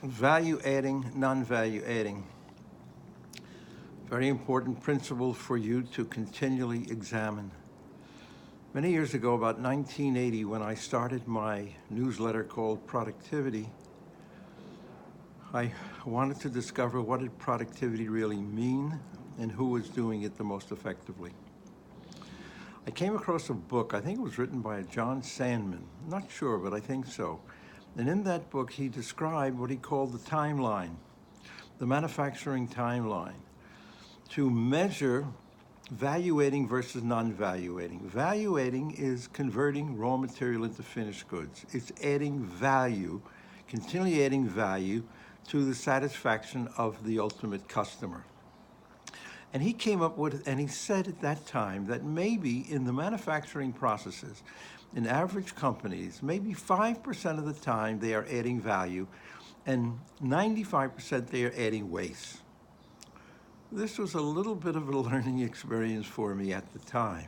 Value adding, non-value adding. Very important principle for you to continually examine. Many years ago, about 1980, when I started my newsletter called Productivity, I wanted to discover what did productivity really mean and who was doing it the most effectively. I came across a book, I think it was written by John Sandman, not sure, but I think so. And in that book, he described what he called the timeline, the manufacturing timeline, to measure valuating versus non-valuating. Valuating is converting raw material into finished goods. It's adding value, continually adding value to the satisfaction of the ultimate customer. And he came up with, and he said at that time that maybe in the manufacturing processes, in average companies, maybe 5% of the time they are adding value and 95% they are adding waste. This was a little bit of a learning experience for me at the time.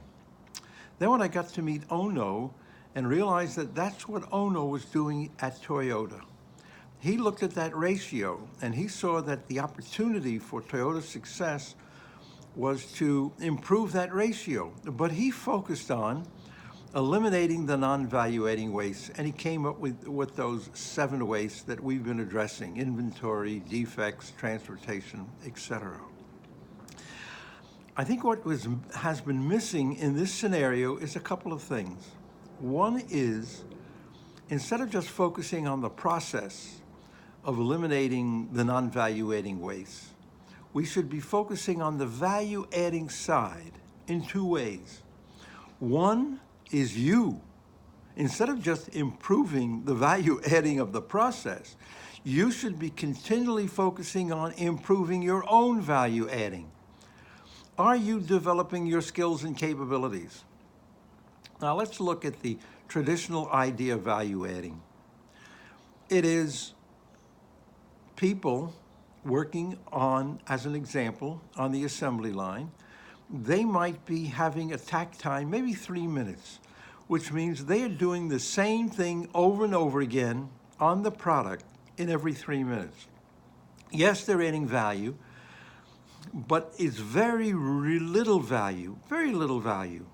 Then when I got to meet Ono and realized that that's what Ono was doing at Toyota, he looked at that ratio and he saw that the opportunity for Toyota's success was to improve that ratio. But he focused on eliminating the non-valuating waste, and he came up with those 7 wastes that we've been addressing: inventory, defects, transportation, etc. I think what has been missing in this scenario is a couple of things. One is, instead of just focusing on the process of eliminating the non-valuating waste, we should be focusing on the value-adding side in 2 ways. One is you. Instead of just improving the value-adding of the process, you should be continually focusing on improving your own value-adding. Are you developing your skills and capabilities? Now let's look at the traditional idea of value-adding. It is people working on, as an example, on the assembly line. They might be having a tack time, maybe 3 minutes, which means they are doing the same thing over and over again on the product in every 3 minutes. Yes, they're adding value, but it's very little value, very little value.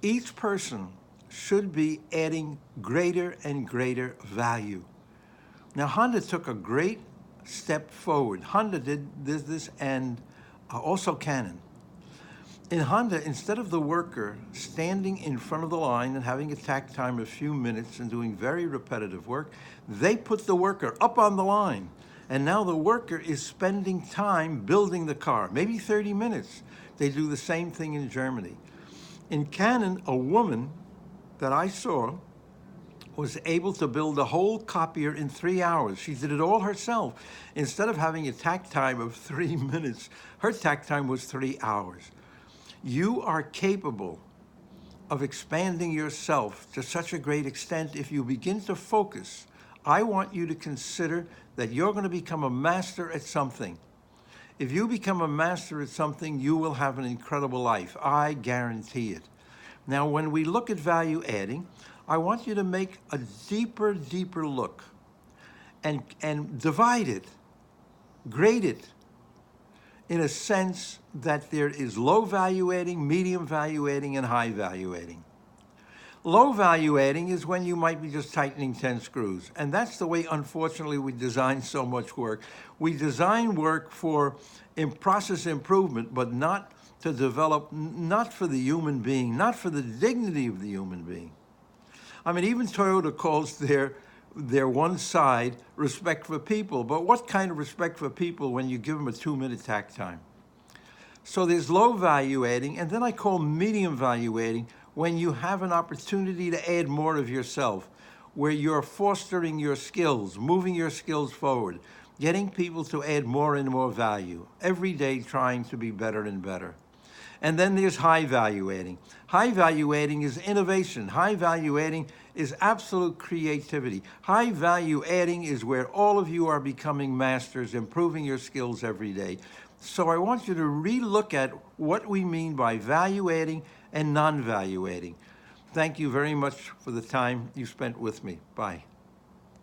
Each person should be adding greater and greater value. Now, Honda took a great step forward. Honda did this and also Canon. In Honda, instead of the worker standing in front of the line and having a tack time of a few minutes and doing very repetitive work, they put the worker up on the line. And now the worker is spending time building the car, maybe 30 minutes. They do the same thing in Germany. In Canon, a woman that I saw was able to build a whole copier in 3 hours. She did it all herself. Instead of having a tack time of 3 minutes, her tack time was 3 hours. You are capable of expanding yourself to such a great extent if you begin to focus. I want you to consider that you're going to become a master at something. If you become a master at something, you will have an incredible life. I guarantee it. Now, when we look at value adding, I want you to make a deeper look and divide it, grade it, in a sense that there is low value adding, medium value adding, and high value adding. Low value adding is when you might be just tightening 10 screws. And that's the way, unfortunately, we design so much work. We design work for process improvement, but not to develop, not for the human being, not for the dignity of the human being. I mean, even Toyota calls their one side respect for people. But what kind of respect for people when you give them a 2-minute tack time? So there's low value adding, and then I call medium value adding when you have an opportunity to add more of yourself, where you're fostering your skills, moving your skills forward, getting people to add more and more value, every day trying to be better and better. And then there's high value adding. High value adding is innovation. High value adding is absolute creativity. High value adding is where all of you are becoming masters, improving your skills every day. So I want you to relook at what we mean by value adding and non-value adding. Thank you very much for the time you spent with me. Bye.